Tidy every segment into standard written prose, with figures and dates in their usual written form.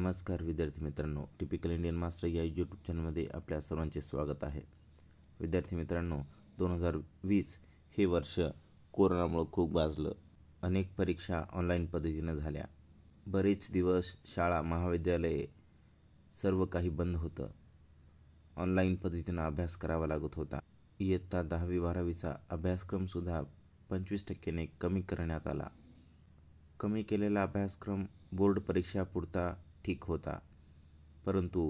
नमस्कार विद्यार्थी मित्रांनो, टिपिकल इंडियन मास्टर या यूट्यूब चॅनलमध्ये आपल्या सर्वांचे स्वागत आहे. विद्यार्थी मित्रांनो, 2020 हे वर्ष कोरोनामुळे खूप गाजलं. अनेक परीक्षा ऑनलाईन पद्धतीनं झाल्या. बरेच दिवस शाळा महाविद्यालये सर्व काही बंद होतं. ऑनलाईन पद्धतीनं अभ्यास करावा लागत होता. इयत्ता 10वी-12वीचा अभ्यासक्रमसुद्धा 25% कमी करण्यात आला. कमी केलेला अभ्यासक्रम बोर्ड परीक्षापुरता ठीक होता, परंतु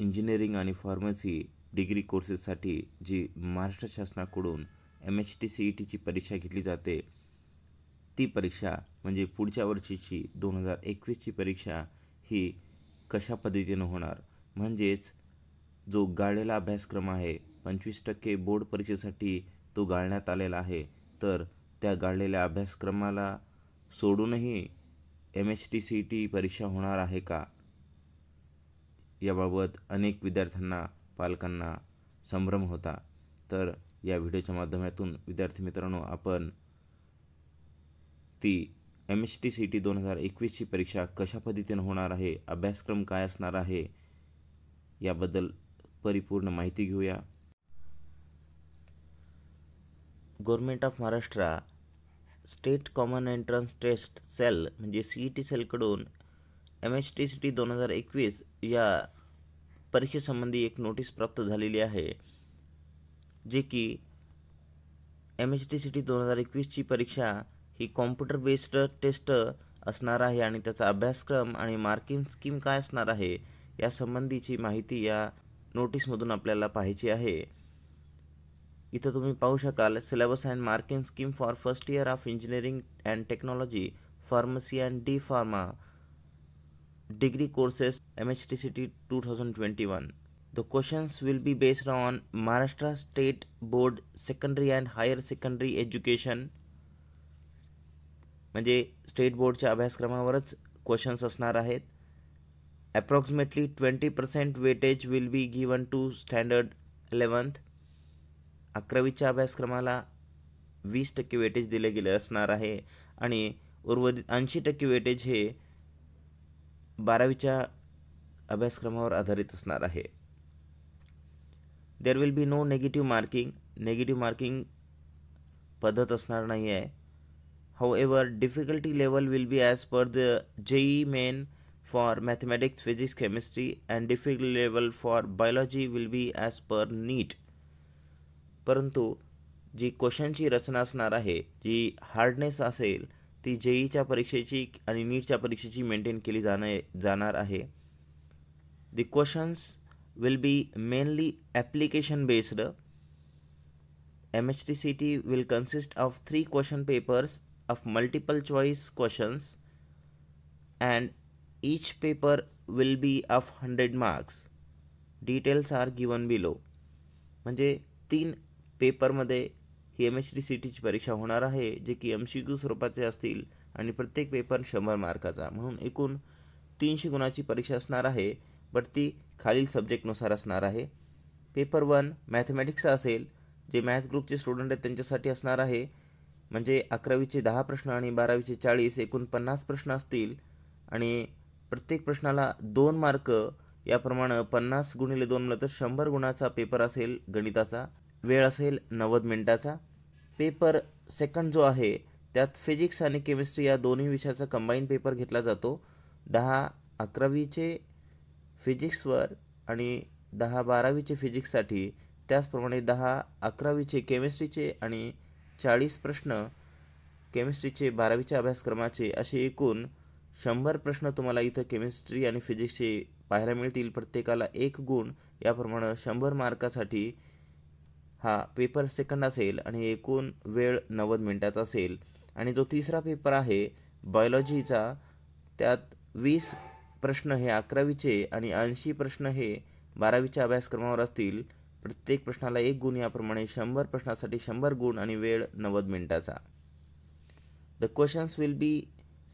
इंजिनिअरिंग आणि फार्मसी डिग्री कोर्सेससाठी जी महाराष्ट्र शासनाकडून MHTCETची परीक्षा घेतली जाते, ती परीक्षा म्हणजे पुढच्या वर्षीची 2021ची परीक्षा ही कशा पद्धतीनं होणार, म्हणजेच जो गाळलेला अभ्यासक्रम आहे 25% बोर्ड परीक्षेसाठी तो गाळण्यात आलेला आहे, तर त्या गाळलेल्या अभ्यासक्रमाला सोडूनही MHTCET परीक्षा होणार आहे का, याबाबत अनेक विद्यार्थ्यांना पालकांना संभ्रम होता. तर या व्हिडिओच्या माध्यमातून विद्यार्थी मित्रांनो, आपण ती MHTCET 2021ची परीक्षा कशा पद्धतीनं होणार आहे, अभ्यासक्रम काय असणार आहे, याबद्दल परिपूर्ण माहिती घेऊया. Government of Maharashtra state common entrance test cell म्हणजे CET सेलकडून MHTCET 2021 या परीक्षेसंबंधी एक नोटीस प्राप्त झालेली आहे, जे की MHTCET 2021ची परीक्षा ही कॉम्प्युटर बेस्ड टेस्ट असणार आहे आणि त्याचा अभ्यासक्रम आणि मार्किंग स्कीम काय असणार आहे या संबंधीची माहिती या नोटीसमधून आपल्याला पाहायची आहे. इथं तुम्ही पाहू शकाल, syllabus and marking scheme for first year of engineering and technology, pharmacy and D pharma degree courses MHTCET 2021. The questions will be based on Maharashtra State Board Secondary and Higher Secondary Education, म्हणजे state बोर्डच्या अभ्यासक्रमावरच questions असणार आहेत. Approximately 20% weightage will be given to standard 11th. 11वीच्या अभ्यासक्रमाला 20% weightage दिले गेले असणार आहे आणि उर्वरित 80% वेटेज हे 12वीच्या अभ्यासक्रमावर आधारित असणार आहे. There will be no negative marking पद्धत असणार नाही आहे. However difficulty level will be as per the JEE main for mathematics, physics, chemistry and difficulty level for biology will be as per NEET. परंतु जी क्वेश्चनची रचना असणार आहे, जी hardness असेल, ती JEEच्या परीक्षेची आणि नीटच्या परीक्षेची मेंटेन केली जाणार आहे. The questions will be mainly application based. MHTCET will consist of 3 question papers of multiple choice questions and each paper will be of 100 marks. Details are given below. म्हणजे 3 पेपरमध्ये ही MHTCETची परीक्षा होणार आहे, जे की MCQ स्वरूपाचे असतील आणि प्रत्येक पेपर 100 मार्काचा, म्हणून एकूण 300 गुणाची परीक्षा असणार आहे. बट ती खालील सब्जेक्टनुसार असणार आहे. पेपर 1 मॅथमॅटिक्सचा असेल, जे मॅथ ग्रुपचे स्टुडंट आहेत त्यांच्यासाठी असणार आहे. म्हणजे 11वीचे 10 प्रश्न आणि 12वीचे 40, एकूण 50 प्रश्न असतील आणि प्रत्येक प्रश्नाला 2 मार्क, याप्रमाणे 50 गुणिले 2 म्हणलं तर 100 गुणाचा पेपर असेल गणिताचा. वेळ असेल 90 मिनिटाचा. पेपर सेकंड जो आहे त्यात फिजिक्स आणि केमिस्ट्री या दोन्ही विषयाचा कंबाईन पेपर घेतला जातो. 10 11वीचे फिजिक्सवर आणि 10 12वीचे फिजिक्ससाठी, त्याचप्रमाणे 10 11वीचे केमिस्ट्रीचे आणि 40 प्रश्न केमिस्ट्रीचे 12वीच्या अभ्यासक्रमाचे, असे एकूण 100 प्रश्न तुम्हाला इथं केमिस्ट्री आणि फिजिक्सचे पाहायला मिळतील. प्रत्येकाला 1 गुण, याप्रमाणे 100 मार्कासाठी हा पेपर सेकंड असेल आणि एकूण वेळ 90 मिनिटाचा असेल. आणि जो तिसरा पेपर आहे बायोलॉजीचा, त्यात 20 प्रश्न हे 11वीचे आणि 80 प्रश्न हे 12वीच्या अभ्यासक्रमावर असतील. प्रत्येक प्रश्नाला 1 गुण, याप्रमाणे 100 प्रश्नासाठी 100 गुण आणि वेळ 90 मिनिटाचा. The questions will be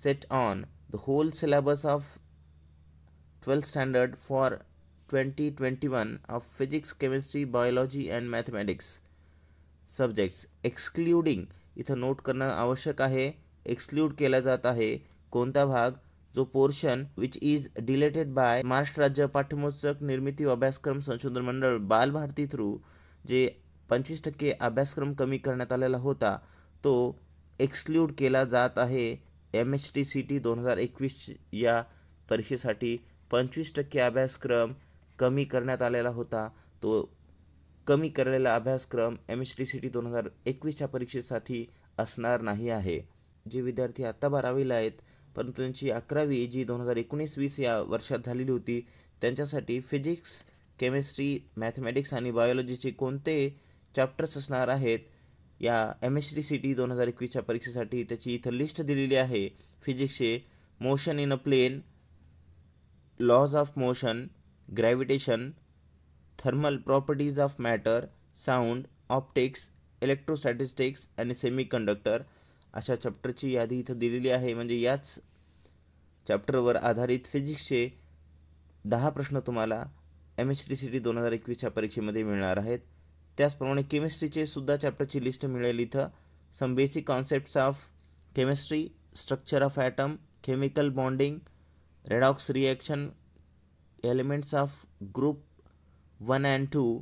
set on the whole syllabus of 12th standard for 2021 of physics, chemistry, biology and mathematics subjects excluding. इथं नोट करणं आवश्यक आहे, एक्सक्लूड केला जात आहे कोणता भाग, जो portion which is deleted by Maharashtra राज्य पाठ्यपुस्तक निर्मिती व अभ्यासक्रम संशोधन मंडळ बालभारती थ्रू जे 25% अभ्यासक्रम कमी करण्यात आलेला होता तो एक्सक्लूड केला जात आहे. MHTCT 2021 या परीक्षेसाठी 25% अभ्यासक्रम कमी करण्यात आलेला होता. तो कमी केलेला अभ्यासक्रम MHTCT 2021च्या परीक्षेसाठी असणार नाही आहे. जे विद्यार्थी आत्ता 12वीला आहेत परंतु त्यांची 11वी जी 2019-20 या वर्षात झालेली होती त्यांच्यासाठी फिजिक्स, केमिस्ट्री, मॅथमॅटिक्स आणि बायोलॉजीचे कोणते चॅप्टर्स असणार आहेत या MHTCT 2021च्या परीक्षेसाठी त्याची इथं लिस्ट दिलेली आहे. फिजिक्सचे motion in a plane, laws of motion, gravitation, thermal properties of matter, sound, optics, electrostatics आणि सेमीकंडक्टर अशा चॅप्टरची यादी इथं दिलेली आहे. म्हणजे याच चॅप्टरवर आधारित फिजिक्सचे 10 प्रश्न तुम्हाला MHTCT 2021च्या परीक्षेमध्ये मिळणार आहेत. त्याचप्रमाणे केमिस्ट्रीचे सुद्धा चॅप्टरची लिस्ट मिळेल इथं. Some basic concepts of chemistry, structure of atom, chemical bonding, redox reaction, elements of group 1 and 2,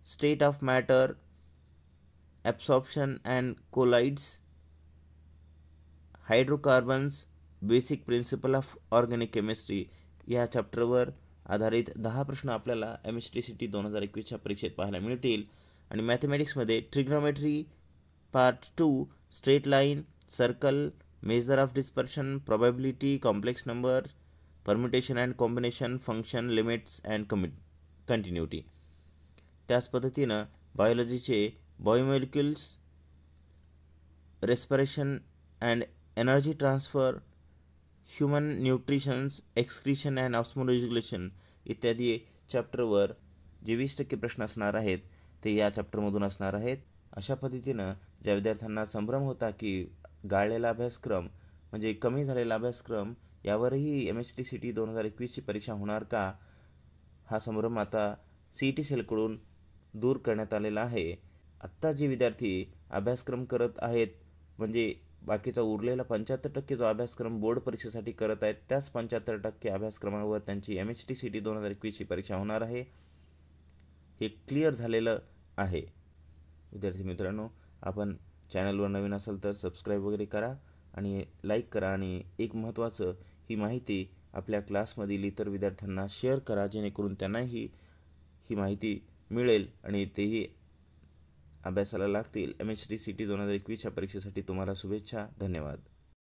state of matter, absorption and colloids, hydrocarbons, basic principle of organic chemistry या चॅप्टरवर आधारित 10 प्रश्न आपल्याला MHTCT 2021च्या परीक्षेत पाहायला मिळतील. आणि मॅथमॅटिक्समध्ये trigonometry part 2, straight line, circle, measure of dispersion, probability, complex number, permutation and combination, function, limits and continuity. त्याच पद्धतीनं बायोलॉजीचे biomolecules, respiration and energy transfer, human nutritions, excretion and osmoregulation इत्यादी चॅप्टरवर जे 20% प्रश्न असणार आहेत ते या चॅप्टरमधून असणार आहेत. अशा पद्धतीनं ज्या विद्यार्थ्यांना संभ्रम होता की गाळलेला अभ्यासक्रम म्हणजे कमी झालेला अभ्यासक्रम यावरही MHTCT 2021ची परीक्षा होणार का, हा संभ्रम आता CET सेलकडून दूर करण्यात आलेला आहे. आत्ता जे विद्यार्थी अभ्यासक्रम करत आहेत म्हणजे बाकीचा उरलेला 75% जो अभ्यासक्रम बोर्ड परीक्षेसाठी करत आहेत त्याच 75% अभ्यासक्रमावर त्यांची MHTCT 2021ची परीक्षा होणार आहे. हे क्लिअर झालेलं आहे. विद्यार्थी मित्रांनो, आपण चॅनलवर नवीन असाल तर सबस्क्राईब वगैरे करा आणि लाईक करा आणि एक महत्त्वाचं ही माहिती आपल्या क्लासमधील इतर विद्यार्थ्यांना शेअर करा जेणेकरून त्यांनाही ही माहिती मिळेल आणि तेही अभ्यासाला लागतील. MHTCT 2021च्या परीक्षेसाठी तुम्हाला शुभेच्छा. धन्यवाद.